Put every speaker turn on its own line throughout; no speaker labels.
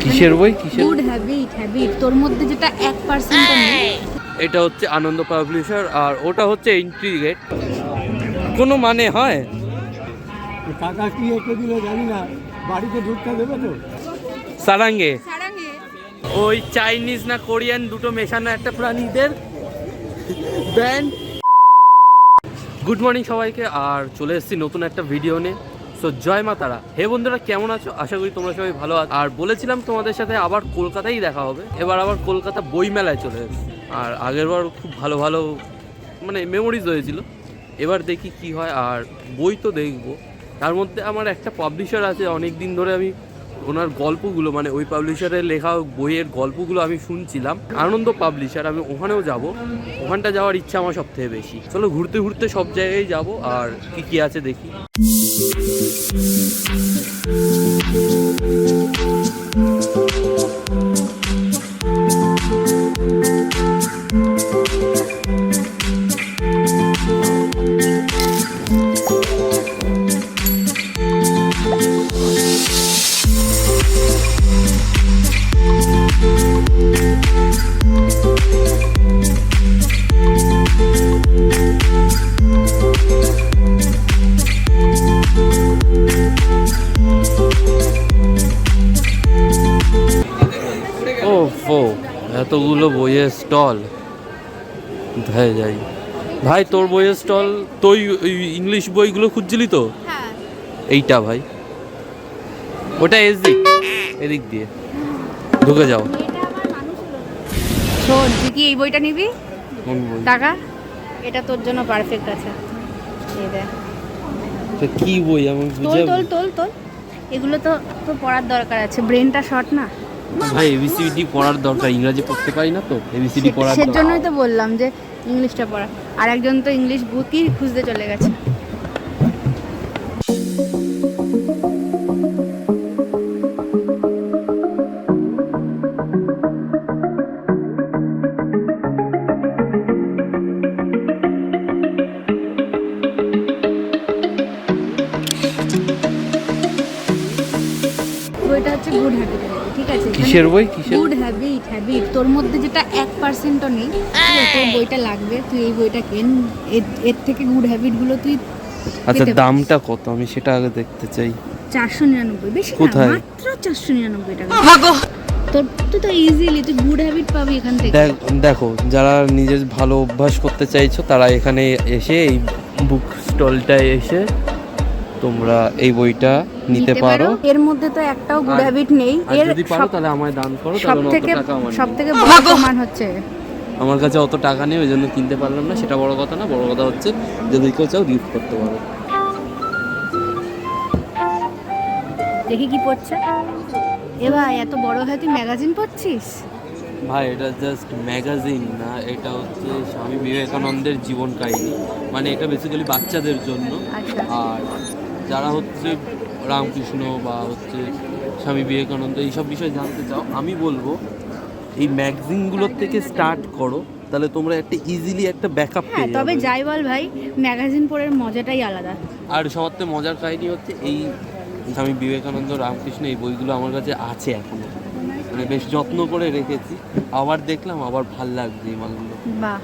কিসের বই? কিসের?
গুড হ্যাবিট তোর মধ্যে যেটা 1% নেই।
এটা হচ্ছে আনন্দ পাবলিশার আর ওটা হচ্ছে ইন্ট্রিগেট। কোনো মানে হয়?
কাকা কি এঁকে দিলে জানি না, বাড়িতে ঢুকতে দেবে তো?
সারাঙ্গে ওই চাইনিজ না কোরিয়ান দুটো মেশানো একটা প্রাণীদের ব্যান্ড। গুড মর্নিং সবাইকে, আর চলে এসেছি নতুন একটা ভিডিও নিয়ে। সো জয় মা তারা। হে বন্ধুরা, কেমন আছো? আশা করি তোমরা সবাই ভালো আছো। আর বলেছিলাম তোমাদের সাথে আবার কলকাতায় দেখা হবে, এবার আবার কলকাতা বই মেলায় চলে এসেছি। আর আগেরবার খুব ভালো ভালো মানে মেমোরিজ হয়েছিল, এবার দেখি কি হয়। আর বই তো দেখবো, তার মধ্যে আমার একটা পাবলিশার আছে, অনেক দিন ধরে আমি ওনার গল্পগুলো মানে ওই পাবলিশারের লেখা বইয়ের গল্পগুলো আমি শুনছিলাম। আনন্দ পাবলিশার, আমি ওখানেও যাব, ওখানটা যাওয়ার ইচ্ছা আমার সব থেকে বেশি। চলো ঘুরতে ঘুরতে সব জায়গায় যাব আর কি কি আছে দেখি। এতগুলো বইয়ের স্টল, কোথায় যাই ভাই? তোর বইয়ের স্টল, তুই ইংলিশ বইগুলো খুঁজছিলি তো?
হ্যাঁ,
এইটা ভাই, ওটা এদিক দিয়ে ঢুকে যাও।
শোন, তুই কি এই বইটা নিবি?
কোন বই?
টাকা, এটা তোর জন্য পারফেক্ট আছে। এই দেখ,
তো কি বই আমি বুঝে?
তোল এগুলো তো তোর পড়ার দরকার আছে, ব্রেনটা শর্ট না
ভাই। এবিসিডি পড়ার দরকার, ইংরেজি পড়তে পারি না তো, এবিসিডি পড়ার দরকার।
সেজন্যই তো বললাম যে ইংলিশটা পড়া। আর একজন তো ইংলিশ বুকই খুঁজতে চলে গেছে। বইটা হচ্ছে গুড হ্যাবিট, ঠিক আছে?
কিসের বই? কিসের?
গুড হ্যাবিট তোর মধ্যে যেটা 1%ও নেই, তোর বইটা লাগবে, তুই এই বইটা কেন। এর থেকে গুড হ্যাবিট গুলো তুই
আচ্ছা,
পেতে
দামটা কত? আমি সেটা আগে দেখতে চাই।
499, বেশি না,
কোথায়?
মাত্র 499 টাকা। তোর তুই তো ইজিলি তুই গুড হ্যাবিট পাবি এখান থেকে।
দেখো, যারা নিজের ভালো অভ্যাস করতে চাইছো তারা এখানে এসে এই বুক স্টলটায় এসে তোমরা এই বইটা নিতে পারো।
এর মধ্যে তো একটাও গুড হ্যাবিট নেই।
এর যদি পারো তাহলে আমায় দান করো, তাহলে অত টাকা আমার নেই।
সবথেকে বড় প্রমাণ হচ্ছে
আমার কাছে অত টাকা নেই, ওই জন্য কিনতে পারলাম না। সেটা বড় কথা না, বড় কথা হচ্ছে যদি কেউ চাও গিফট করতে পারো।
দেখি কি পড়ছে। এ ভাই, এত বড় হয়ে তুই ম্যাগাজিন পড়ছিস?
ভাই, এটা জাস্ট ম্যাগাজিন না, এটা হচ্ছে স্বামী বিবেকানন্দের জীবন কাহিনী। মানে এটা বেসিক্যালি বাচ্চাদের জন্য।
আচ্ছা।
আর যারা হচ্ছে রামকৃষ্ণ বা হচ্ছে স্বামী বিবেকানন্দ এইসব বিষয়ে জানতে চাও, আমি বলবো এই ম্যাগাজিনগুলোর থেকে স্টার্ট করো, তাহলে তোমরা একটা ইজিলি একটা ব্যাকআপ পেয়ে যাবে।
তবে যাই বল ভাই, ম্যাগাজিন পড়ার মজাটাই আলাদা।
আর সবার থেকে মজার কাহিনী হচ্ছে এই স্বামী বিবেকানন্দ, রামকৃষ্ণ এই বইগুলো আমার কাছে আছে এখনো, মানে বেশ যত্ন করে রেখেছি। আবার দেখলাম, আবার ভাল লাগছে এই মালগুলো।
বাহ।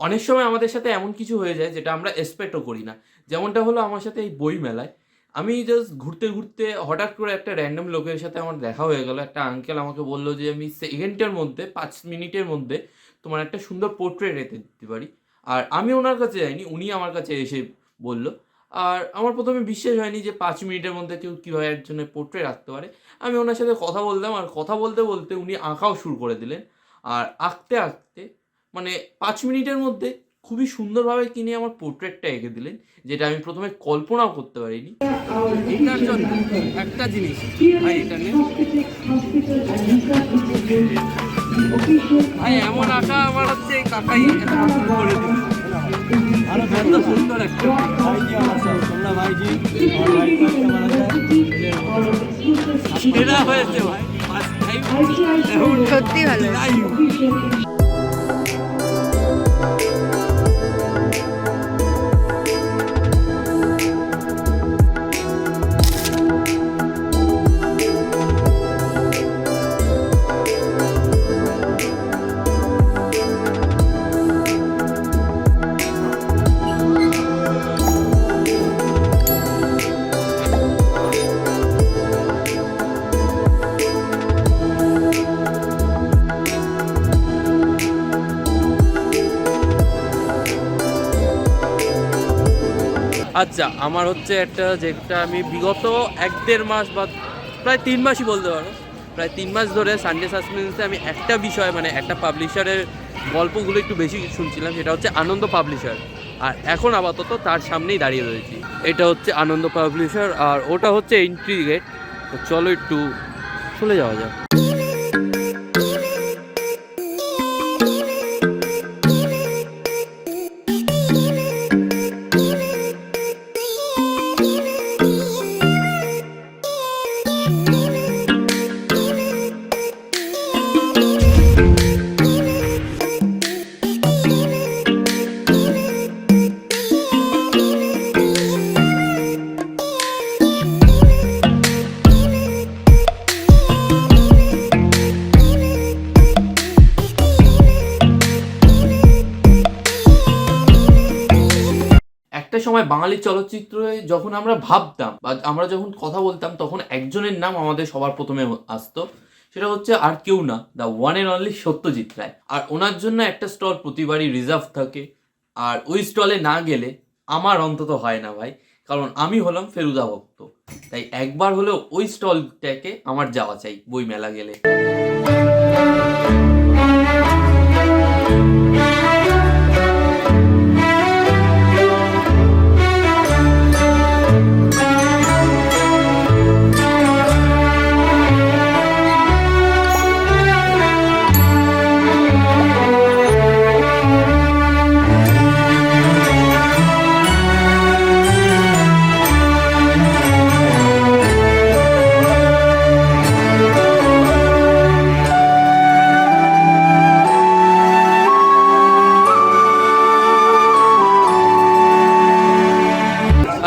অনেক সময় আমাদের সাথে এমন কিছু হয়ে যায় যেটা আমরা এক্সপেক্টও করি না, যেমনটা হলো আমার সাথে এই বই মেলায়। আমি জাস্ট ঘুরতে ঘুরতে হঠাৎ করে একটা র্যান্ডম লোকের সাথে আমার দেখা হয়ে গেল। একটা আঙ্কেল আমাকে বললো যে আমি সেকেন্ডের মধ্যে 5 মিনিটের মধ্যে তোমার একটা সুন্দর পোর্ট্রেট এঁকে দিতে পারি। আর আমি ওনার কাছে যাইনি, উনি আমার কাছে এসে বললো। আর আমার প্রথমে বিশ্বাস হয়নি যে 5 মিনিটের মধ্যে কেউ কীভাবে একজনের পোর্ট্রেট আঁকতে পারে। আমি ওনার সাথে কথা বললাম, আর কথা বলতে বলতে উনি আঁকাও শুরু করে দিলেন। আর আঁকতে আঁকতে মানে 5 মিনিটের মধ্যে খুবই সুন্দরভাবে কিনে আমার পোর্ট্রেটটা এঁকে দিলেন, যেটা আমি প্রথমে কল্পনাও করতে পারিনি। এটার জন্য একটা জিনিস ভাই, এটা নিয়ে ভাই এমন আঁকা আমার হচ্ছে কাকাই করে দিল। এত সুন্দর একটা
ভাইজি আমার সব তোমরা ভাইজি আমার ভাই কাজটা মারা যায়
সেরা হয়েছে ভাই,
সত্যি ভালো।
আচ্ছা, আমার হচ্ছে একটা, যেটা আমি বিগত 1-1.5 মাস বা প্রায় 3 মাসই বলতে পারো, প্রায় 3 মাস ধরে সানডে সাসপেন্সে আমি একটা বিষয় মানে একটা পাবলিশারের গল্পগুলো একটু বেশি শুনছিলাম, সেটা হচ্ছে আনন্দ পাবলিশার। আর এখন আপাতত তার সামনেই দাঁড়িয়ে রয়েছি। এটা হচ্ছে আনন্দ পাবলিশার আর ওটা হচ্ছে এন্ট্রি গেট। তো চলো একটু চলে যাওয়া যাক। একটা সময় বাঙালি চলচ্চিত্রে যখন আমরা ভাবতাম বা আমরা যখন কথা বলতাম, তখন একজনের নাম আমাদের সবার প্রথমে আসতো, সেটা হচ্ছে আর কেউ না, the one and only Satyajit Ray. আর ওনার জন্য একটা স্টল প্রতিবারই রিজার্ভ থাকে, আর ওই স্টলে না গেলে আমার অন্তত হয় না ভাই, কারণ আমি হলাম ফেলুদা ভক্ত। তাই একবার হলেও ওই স্টলটাকে আমার যাওয়া চাই বই মেলা গেলে।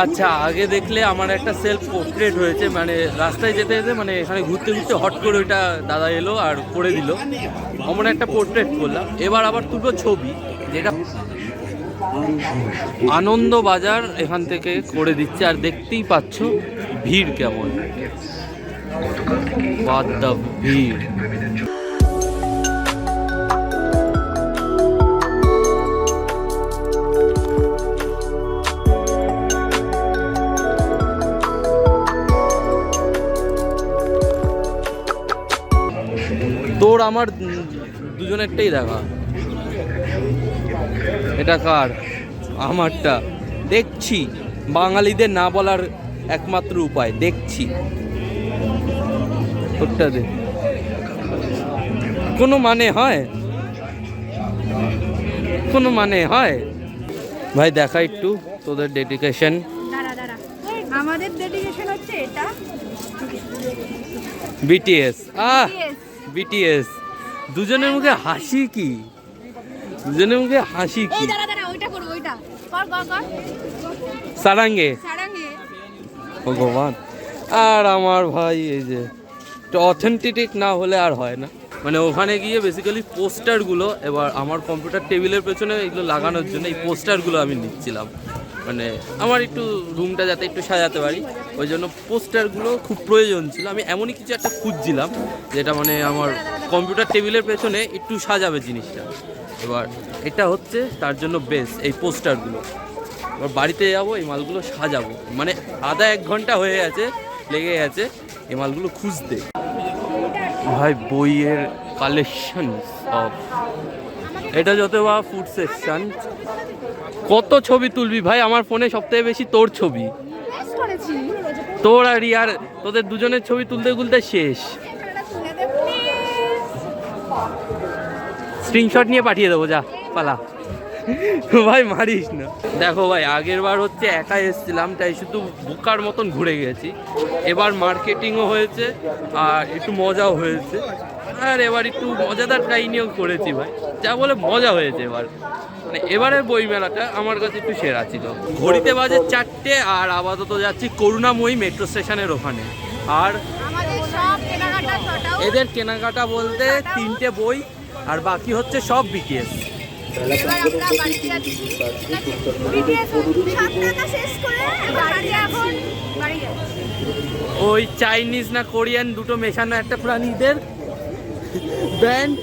আচ্ছা, আগে দেখলে আমার একটা সেলফ পোর্ট্রেট হয়েছে, মানে রাস্তায় যেতে যেতে মানে এখানে ঘুরতে ঘুরতে হট করে ওইটা দাদা এলো আর করে দিল, আমার একটা পোর্ট্রেট করলাম। এবার আবার তুলবো ছবি, যেটা আনন্দ বাজার এখান থেকে করে দিচ্ছে। আর দেখতেই পাচ্ছ ভিড় কেমন, বাদ ভিড়। তোর আমার দুজনেরটাই দেখা, এটা কার? আমারটা। দেখছি, বাঙালিদের না বলার একমাত্র উপায়, দেখছি তোরটা দে। কোনো মানে হয়? কোনো মানে হয় ভাই? দেখা একটু তোদের ডেডিকেশন।
আমাদের ডেডিকেশন হচ্ছে এটা,
বিটিএস। বিটিএস। দুজনের মুখে হাসি কি, দুজনের মুখে হাসি কি। সারাঙ্গে ভগবান। আর আমার ভাই এই যে অথেন্টিক না হলে আর হয় না, মানে ওখানে গিয়ে বেসিক্যালি পোস্টারগুলো, এবার আমার কম্পিউটার টেবিলের পেছনে এগুলো লাগানোর জন্য এই পোস্টারগুলো আমি নিচ্ছিলাম, মানে আমার একটু রুমটা যাতে একটু সাজাতে পারি, ওই জন্য পোস্টারগুলো খুব প্রয়োজন ছিল। আমি এমনই কিছু একটা খুঁজছিলাম যেটা মানে আমার কম্পিউটার টেবিলের পেছনে একটু সাজাবে জিনিসটা। এবার এটা হচ্ছে তার জন্য বেস্ট এই পোস্টারগুলো। এবার বাড়িতে যাবো, এই মালগুলো সাজাবো, মানে আধা 1 ঘন্টা হয়ে গেছে, লেগে গেছে এই মালগুলো খুঁজতে। ভাই বইয়ের কালেকশন সব, এটা যত বা ফুড সেকশন, কত ছবি তুলবি ভাই? আমার ফোনে সবথেকে বেশি তোর ছবি,
মিস করেছি।
তোর আর ইয়ার, তোদের দুজনের ছবি তুলতে তুলতে শেষ।
এখানটা তুলে দে প্লিজ।
স্ক্রিনশট নিয়ে পাঠিয়ে দেবো, যা পালা। ভাই মারিস না। দেখো ভাই, আগের বার হচ্ছে একা এসেছিলাম, তাই শুধু বোকার মতন ঘুরে গেছি। এবার মার্কেটিংও হয়েছে আর একটু মজাও হয়েছে, আর এবার একটু মজাদার কাহিনিও করেছি ভাই, যা বলে মজা হয়েছে এবার। মানে এবারের বই মেলাটা আমার কাছে একটু সেরা ছিল। ঘড়িতে বাজে 4টে, আর আপাতত যাচ্ছি করুণাময়ী মেট্রো স্টেশনের ওখানে। আর
আমাদের সব কেনাকাটা ছটাও
এদের কেনাকাটা বলতে 3টে বই, আর বাকি হচ্ছে সব বিটিএস।
এবার আমরা বাড়িতে যাচ্ছি। বিটিএস সাতটা শেষ করে বাড়িতে এখন বাড়ি যাচ্ছি।
ওই চাইনিজ না কোরিয়ান দুটো মেশানো একটা প্রাণীদের ব্যান্ড,